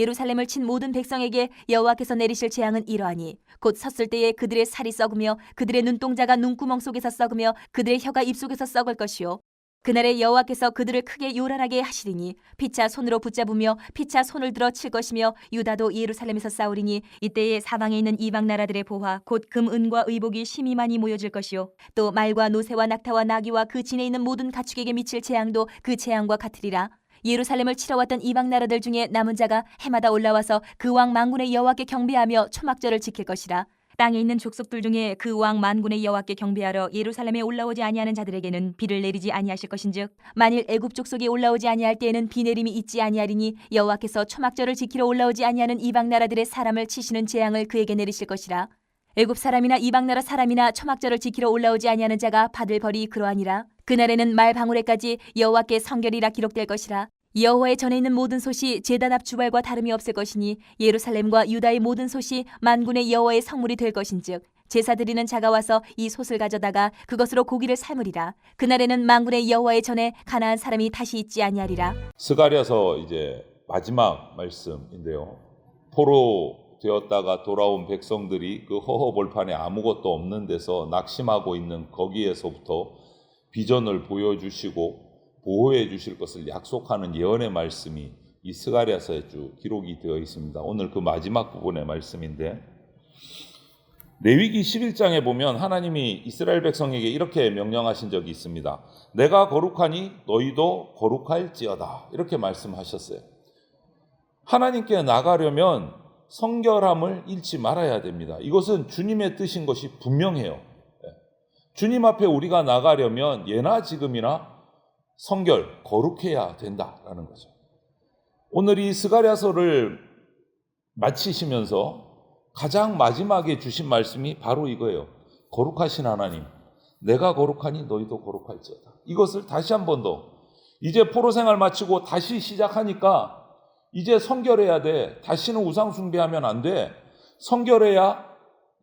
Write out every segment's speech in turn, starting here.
예루살렘을 친 모든 백성에게 여호와께서 내리실 재앙은 이러하니 곧 섰을 때에 그들의 살이 썩으며 그들의 눈동자가 눈구멍 속에서 썩으며 그들의 혀가 입속에서 썩을 것이요 그날에 여호와께서 그들을 크게 요란하게 하시리니 피차 손으로 붙잡으며 피차 손을 들어 칠 것이며 유다도 예루살렘에서 싸우리니 이때에 사방에 있는 이방 나라들의 보화 곧 금 은과 의복이 심히 많이 모여질 것이요 또 말과 노새와 낙타와 나귀와 그 진에 있는 모든 가축에게 미칠 재앙도 그 재앙과 같으리라. 예루살렘을 치러 왔던 이방 나라들 중에 남은 자가 해마다 올라와서 그 왕 만군의 여호와께 경배하며 초막절을 지킬 것이라. 땅에 있는 족속들 중에 그 왕 만군의 여호와께 경배하러 예루살렘에 올라오지 아니하는 자들에게는 비를 내리지 아니하실 것인즉 만일 애굽 족속이 올라오지 아니할 때에는 비 내림이 있지 아니하리니 여호와께서 초막절을 지키러 올라오지 아니하는 이방 나라들의 사람을 치시는 재앙을 그에게 내리실 것이라. 애굽 사람이나 이방 나라 사람이나 초막절을 지키러 올라오지 아니하는 자가 받을 벌이 그러하니라. 그날에는 말 방울에까지 여호와께 성결이라 기록될 것이라. 여호와의 전에 있는 모든 솥이 제단 앞 주발과 다름이 없을 것이니 예루살렘과 유다의 모든 솥이 만군의 여호와의 성물이 될 것인즉 제사 드리는 자가 와서 이 솥을 가져다가 그것으로 고기를 삶으리라. 그날에는 만군의 여호와의 전에 가나안 사람이 다시 있지 아니하리라. 스가랴서 이제 마지막 말씀인데요. 포로 되었다가 돌아온 백성들이 그 허허벌판에 아무것도 없는 데서 낙심하고 있는 거기에서부터 비전을 보여주시고 보호해 주실 것을 약속하는 예언의 말씀이 이 스가랴서에 쭉 기록이 되어 있습니다. 오늘 그 마지막 부분의 말씀인데 레위기 11장에 보면 하나님이 이스라엘 백성에게 이렇게 명령하신 적이 있습니다. 내가 거룩하니 너희도 거룩할지어다 이렇게 말씀하셨어요. 하나님께 나가려면 성결함을 잃지 말아야 됩니다. 이것은 주님의 뜻인 것이 분명해요. 주님 앞에 우리가 나가려면 예나 지금이나 성결, 거룩해야 된다라는 거죠. 오늘 이 스가랴서를 마치시면서 가장 마지막에 주신 말씀이 바로 이거예요. 거룩하신 하나님, 내가 거룩하니 너희도 거룩할지어다. 이것을 다시 한 번 더, 이제 포로 생활 마치고 다시 시작하니까 이제 성결해야 돼. 다시는 우상 숭배하면 안 돼. 성결해야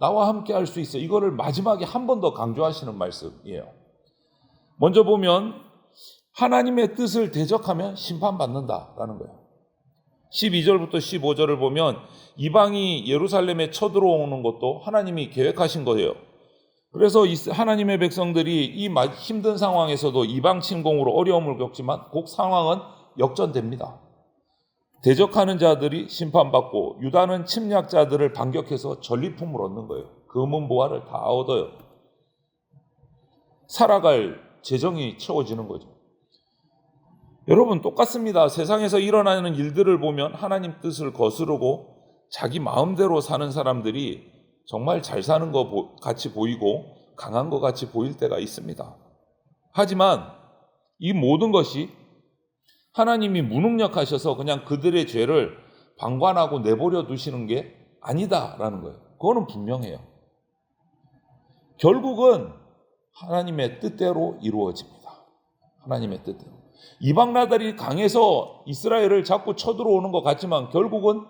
나와 함께 할 수 있어. 이거를 마지막에 한 번 더 강조하시는 말씀이에요. 먼저 보면 하나님의 뜻을 대적하면 심판받는다라는 거예요. 12절부터 15절을 보면 이방이 예루살렘에 쳐들어오는 것도 하나님이 계획하신 거예요. 그래서 하나님의 백성들이 이 힘든 상황에서도 이방 침공으로 어려움을 겪지만 곧 상황은 역전됩니다. 대적하는 자들이 심판받고 유다는 침략자들을 반격해서 전리품을 얻는 거예요. 금은 보화를 다 얻어요. 살아갈 재정이 채워지는 거죠. 여러분 똑같습니다. 세상에서 일어나는 일들을 보면 하나님 뜻을 거스르고 자기 마음대로 사는 사람들이 정말 잘 사는 것 같이 보이고 강한 것 같이 보일 때가 있습니다. 하지만 이 모든 것이 하나님이 무능력하셔서 그냥 그들의 죄를 방관하고 내버려 두시는 게 아니다라는 거예요. 그거는 분명해요. 결국은 하나님의 뜻대로 이루어집니다. 하나님의 뜻대로. 이방 나라들이 강해서 이스라엘을 자꾸 쳐들어오는 것 같지만 결국은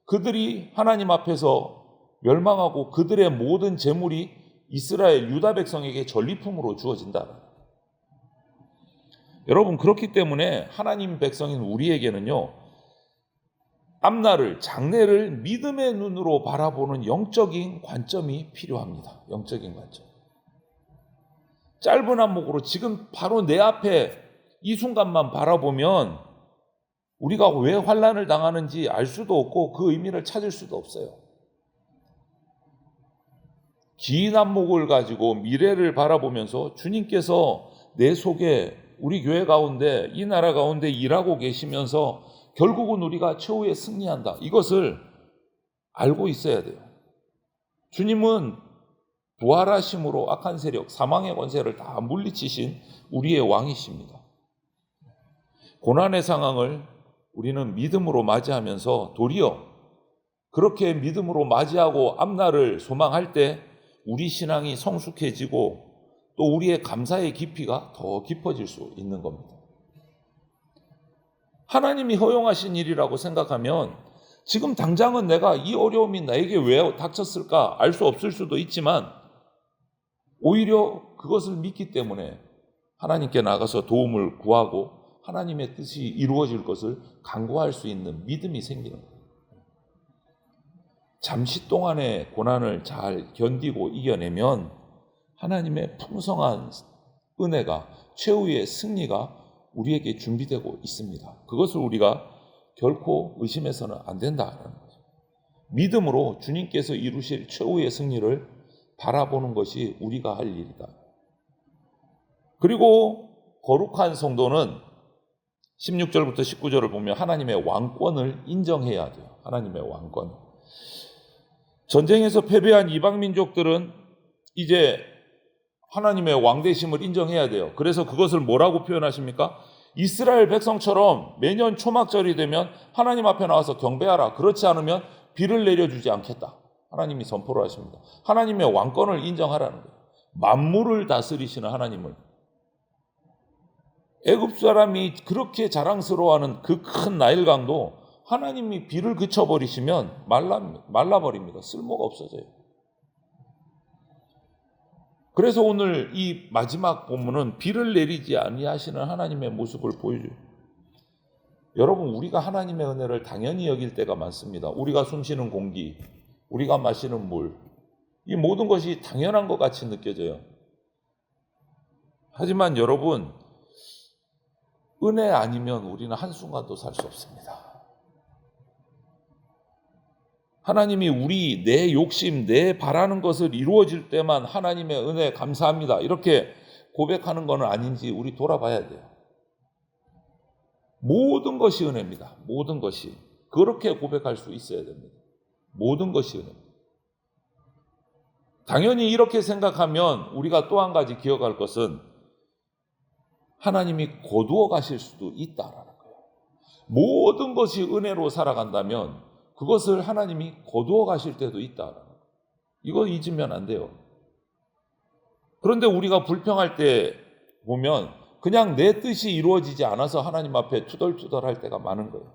그들이 하나님 앞에서 멸망하고 그들의 모든 재물이 이스라엘 유다 백성에게 전리품으로 주어진다. 여러분 그렇기 때문에 하나님 백성인 우리에게는요 앞날을 장래를 믿음의 눈으로 바라보는 영적인 관점이 필요합니다. 영적인 관점. 짧은 안목으로 지금 바로 내 앞에 이 순간만 바라보면 우리가 왜 환난을 당하는지 알 수도 없고 그 의미를 찾을 수도 없어요. 긴 안목을 가지고 미래를 바라보면서 주님께서 내 속에 우리 교회 가운데 이 나라 가운데 일하고 계시면서 결국은 우리가 최후에 승리한다. 이것을 알고 있어야 돼요. 주님은 부활하심으로 악한 세력, 사망의 권세를 다 물리치신 우리의 왕이십니다. 고난의 상황을 우리는 믿음으로 맞이하면서 도리어 그렇게 믿음으로 맞이하고 앞날을 소망할 때 우리 신앙이 성숙해지고 또 우리의 감사의 깊이가 더 깊어질 수 있는 겁니다. 하나님이 허용하신 일이라고 생각하면 지금 당장은 내가 이 어려움이 나에게 왜 닥쳤을까 알 수 없을 수도 있지만 오히려 그것을 믿기 때문에 하나님께 나가서 도움을 구하고 하나님의 뜻이 이루어질 것을 간구할 수 있는 믿음이 생기는 거예요. 잠시 동안의 고난을 잘 견디고 이겨내면 하나님의 풍성한 은혜가, 최후의 승리가 우리에게 준비되고 있습니다. 그것을 우리가 결코 의심해서는 안 된다라는 거죠. 믿음으로 주님께서 이루실 최후의 승리를 바라보는 것이 우리가 할 일이다. 그리고 거룩한 성도는 16절부터 19절을 보면 하나님의 왕권을 인정해야 돼요. 하나님의 왕권. 전쟁에서 패배한 이방 민족들은 이제 하나님의 왕되심을 인정해야 돼요. 그래서 그것을 뭐라고 표현하십니까? 이스라엘 백성처럼 매년 초막절이 되면 하나님 앞에 나와서 경배하라. 그렇지 않으면 비를 내려주지 않겠다. 하나님이 선포를 하십니다. 하나님의 왕권을 인정하라는 거예요. 만물을 다스리시는 하나님을. 애굽 사람이 그렇게 자랑스러워하는 그 큰 나일강도 하나님이 비를 그쳐버리시면 말라버립니다. 쓸모가 없어져요. 그래서 오늘 이 마지막 본문은 비를 내리지 아니하시는 하나님의 모습을 보여줘요. 여러분, 우리가 하나님의 은혜를 당연히 여길 때가 많습니다. 우리가 숨쉬는 공기, 우리가 마시는 물, 이 모든 것이 당연한 것 같이 느껴져요. 하지만 여러분, 은혜 아니면 우리는 한순간도 살 수 없습니다. 하나님이 내 욕심, 내 바라는 것을 이루어질 때만 하나님의 은혜 감사합니다, 이렇게 고백하는 것은 아닌지 우리 돌아봐야 돼요. 모든 것이 은혜입니다. 모든 것이. 그렇게 고백할 수 있어야 됩니다. 모든 것이 은혜입니다. 당연히 이렇게 생각하면 우리가 또 한 가지 기억할 것은 하나님이 거두어 가실 수도 있다라는 거예요. 모든 것이 은혜로 살아간다면 그것을 하나님이 거두어 가실 때도 있다라는 거예요. 이거 잊으면 안 돼요. 그런데 우리가 불평할 때 보면 그냥 내 뜻이 이루어지지 않아서 하나님 앞에 투덜투덜할 때가 많은 거예요.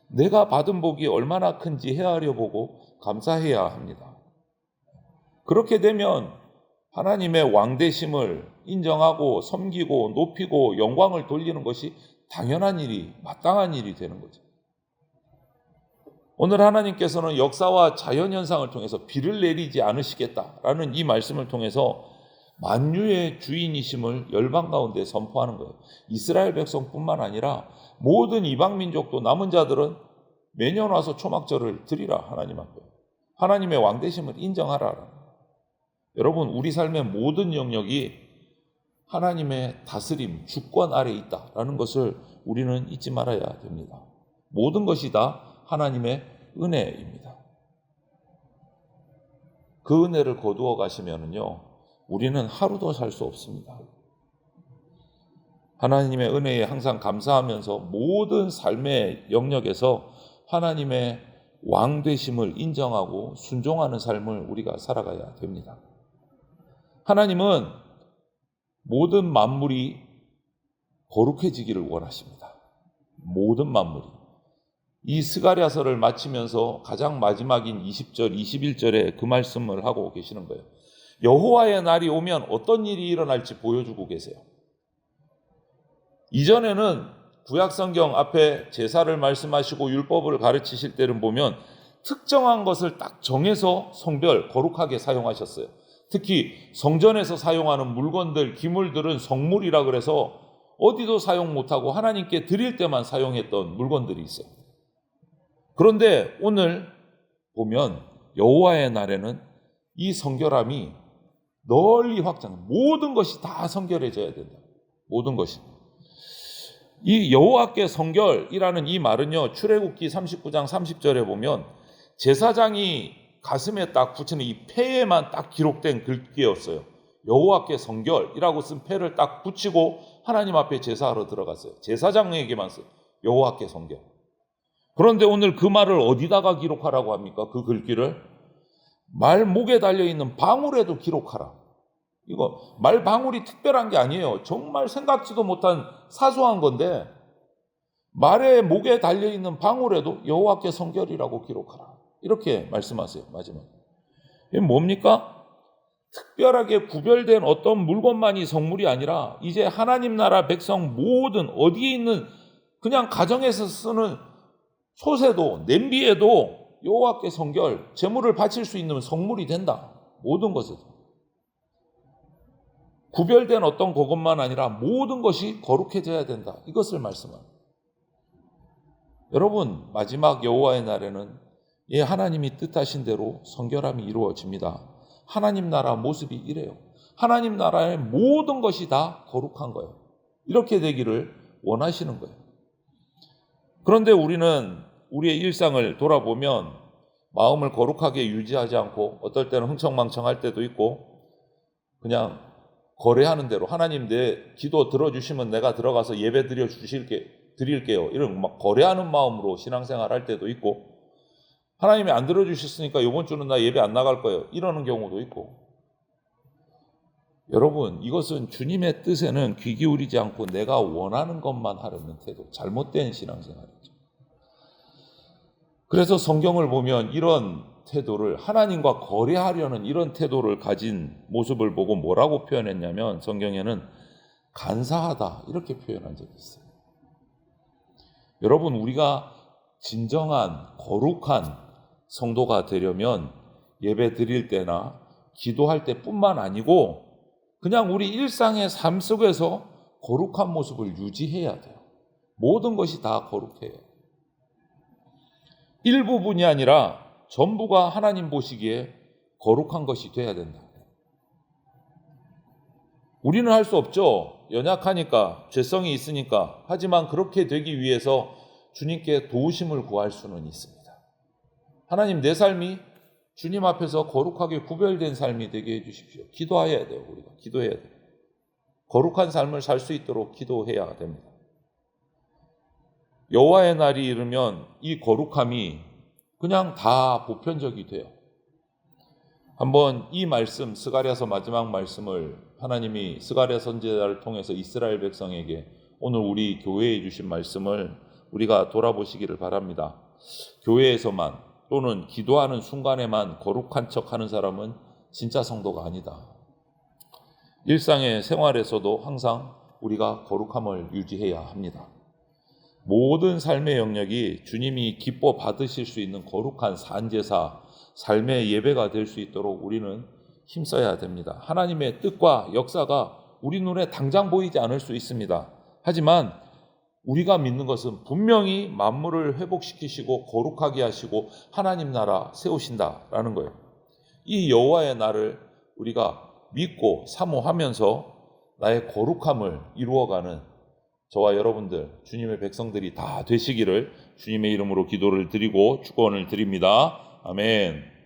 내가 받은 복이 얼마나 큰지 헤아려 보고 감사해야 합니다. 그렇게 되면 하나님의 왕되심을 인정하고 섬기고 높이고 영광을 돌리는 것이 당연한 일이, 마땅한 일이 되는 거죠. 오늘 하나님께서는 역사와 자연현상을 통해서 비를 내리지 않으시겠다라는 이 말씀을 통해서 만유의 주인이심을 열방 가운데 선포하는 거예요. 이스라엘 백성뿐만 아니라 모든 이방 민족도, 남은 자들은 매년 와서 초막절을 드리라. 하나님 앞에 하나님의 왕되심을 인정하라. 여러분, 우리 삶의 모든 영역이 하나님의 다스림, 주권 아래에 있다라는 것을 우리는 잊지 말아야 됩니다. 모든 것이 다 하나님의 은혜입니다. 그 은혜를 거두어 가시면은요, 우리는 하루도 살 수 없습니다. 하나님의 은혜에 항상 감사하면서 모든 삶의 영역에서 하나님의 왕 되심을 인정하고 순종하는 삶을 우리가 살아가야 됩니다. 하나님은 모든 만물이 거룩해지기를 원하십니다. 모든 만물이. 이 스가랴서를 마치면서 가장 마지막인 20절, 21절에 그 말씀을 하고 계시는 거예요. 여호와의 날이 오면 어떤 일이 일어날지 보여주고 계세요. 이전에는 구약성경 앞에 제사를 말씀하시고 율법을 가르치실 때를 보면 특정한 것을 딱 정해서 성별, 거룩하게 사용하셨어요. 특히 성전에서 사용하는 물건들, 기물들은 성물이라 그래서 어디도 사용 못하고 하나님께 드릴 때만 사용했던 물건들이 있어요. 그런데 오늘 보면 여호와의 날에는 이 성결함이 널리 확장, 모든 것이 다 성결해져야 된다. 모든 것이. 이 여호와께 성결이라는 이 말은요, 출애굽기 39장 30절에 보면 제사장이 가슴에 딱 붙이는 이 패에만 딱 기록된 글귀였어요. 여호와께 성결이라고 쓴 패를 딱 붙이고 하나님 앞에 제사하러 들어갔어요. 제사장에게만 써요. 여호와께 성결. 그런데 오늘 그 말을 어디다가 기록하라고 합니까? 그 글귀를 말 목에 달려있는 방울에도 기록하라. 이거 말 방울이 특별한 게 아니에요. 정말 생각지도 못한 사소한 건데 말의 목에 달려있는 방울에도 여호와께 성결이라고 기록하라. 이렇게 말씀하세요. 마지막에. 이게 뭡니까? 특별하게 구별된 어떤 물건만이 성물이 아니라 이제 하나님 나라 백성 모든 어디에 있는 그냥 가정에서 쓰는 솥에도 냄비에도 여호와께 성결, 제물을 바칠 수 있는 성물이 된다. 모든 것은 구별된 어떤 그것만 아니라 모든 것이 거룩해져야 된다. 이것을 말씀합니다. 여러분, 마지막 여호와의 날에는 하나님이 뜻하신 대로 성결함이 이루어집니다. 하나님 나라 모습이 이래요. 하나님 나라의 모든 것이 다 거룩한 거예요. 이렇게 되기를 원하시는 거예요. 그런데 우리는 우리의 일상을 돌아보면 마음을 거룩하게 유지하지 않고 어떨 때는 흥청망청할 때도 있고 그냥 거래하는 대로 하나님 내 기도 들어주시면 내가 들어가서 예배 드릴게요. 이런 막 거래하는 마음으로 신앙생활 할 때도 있고 하나님이 안 들어주셨으니까 이번 주는 나 예배 안 나갈 거예요. 이러는 경우도 있고 여러분 이것은 주님의 뜻에는 귀 기울이지 않고 내가 원하는 것만 하려는 태도, 잘못된 신앙생활이죠. 그래서 성경을 보면 이런 태도를 하나님과 거래하려는 이런 태도를 가진 모습을 보고 뭐라고 표현했냐면 성경에는 간사하다 이렇게 표현한 적이 있어요. 여러분 우리가 진정한 거룩한 성도가 되려면 예배 드릴 때나 기도할 때뿐만 아니고 그냥 우리 일상의 삶 속에서 거룩한 모습을 유지해야 돼요. 모든 것이 다 거룩해요. 일부분이 아니라 전부가 하나님 보시기에 거룩한 것이 돼야 된다. 우리는 할 수 없죠. 연약하니까, 죄성이 있으니까. 하지만 그렇게 되기 위해서 주님께 도우심을 구할 수는 있습니다. 하나님 내 삶이 주님 앞에서 거룩하게 구별된 삶이 되게 해주십시오. 기도해야 돼요. 우리가 기도해야 돼요. 거룩한 삶을 살 수 있도록 기도해야 됩니다. 여호와의 날이 이르면 이 거룩함이 그냥 다 보편적이 돼요. 한번 이 말씀, 스가랴서 마지막 말씀을 하나님이 스가랴 선지자를 통해서 이스라엘 백성에게 오늘 우리 교회에 주신 말씀을 우리가 돌아보시기를 바랍니다. 교회에서만 또는 기도하는 순간에만 거룩한 척하는 사람은 진짜 성도가 아니다. 일상의 생활에서도 항상 우리가 거룩함을 유지해야 합니다. 모든 삶의 영역이 주님이 기뻐 받으실 수 있는 거룩한 산제사, 삶의 예배가 될 수 있도록 우리는 힘써야 됩니다. 하나님의 뜻과 역사가 우리 눈에 당장 보이지 않을 수 있습니다. 하지만 우리가 믿는 것은 분명히 만물을 회복시키시고 거룩하게 하시고 하나님 나라 세우신다라는 거예요. 이 여호와의 날을 우리가 믿고 사모하면서 나의 거룩함을 이루어가는 저와 여러분들, 주님의 백성들이 다 되시기를 주님의 이름으로 기도를 드리고 축원을 드립니다. 아멘.